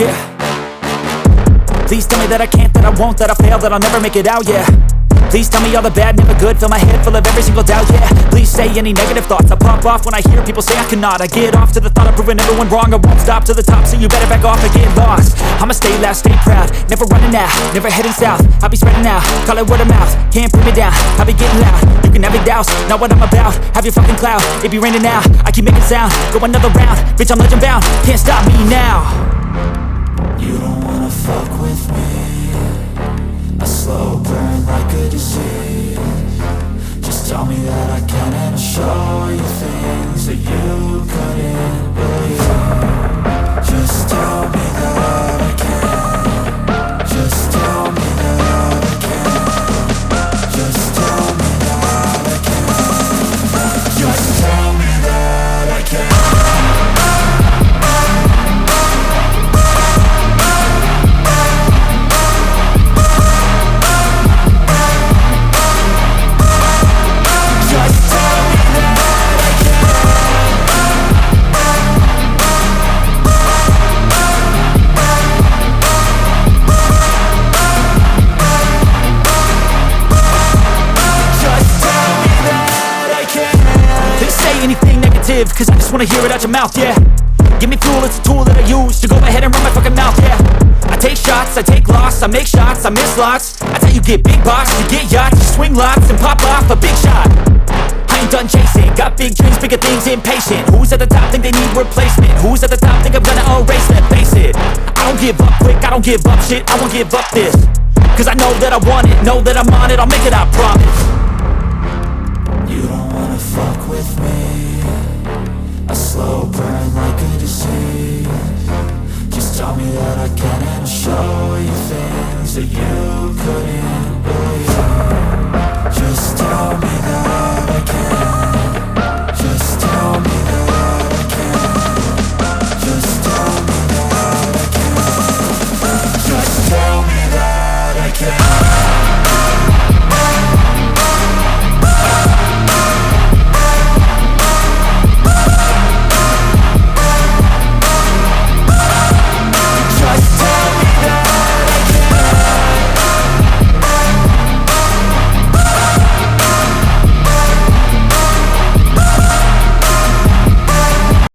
yeah. Please tell me that I can't, that I won't, that I fail, that I'll never make it out, yeah. Please tell me all the bad, never good, fill my head full of every single doubt, yeah. Please say any negative thoughts, I pop off when I hear people say I cannot. I get off to the thought of proving everyone wrong, I won't stop to the top, so you better back off and get lost. I'ma stay loud, stay proud, never running out, never heading south. I'll be spreading out, call it word of mouth, can't put me down, I'll be getting loud. You can have your doubts, not what I'm about, have your fucking clout, it be raining now, I keep making sound, go another round, bitch I'm legend bound, can't stop me now. You don't wanna fuck with me, a slow burn like a disease. Just tell me that I can and I'll show you things that you couldn't believe. Just tell me that I can. Just tell me that I can. Just tell me that I can. Just tell me that I can. Anything negative, cause I just wanna hear it out your mouth, yeah. Give me fuel, it's a tool that I use to go ahead and run my fucking mouth, yeah. I take shots, I take loss, I make shots, I miss lots. That's how you get big box, you get yachts, you swing lots and pop off a big shot. I ain't done chasing, got big dreams, bigger things, impatient. Who's at the top think they need replacement? Who's at the top think I'm gonna erase them? Face it, I don't give up quick, I don't give up shit, I won't give up this. Cause I know that I want it, know that I'm on it, I'll make it, I promise. You don't wanna fuck with me, a slow burn like a disease. Just tell me that I can and I'll show you things that you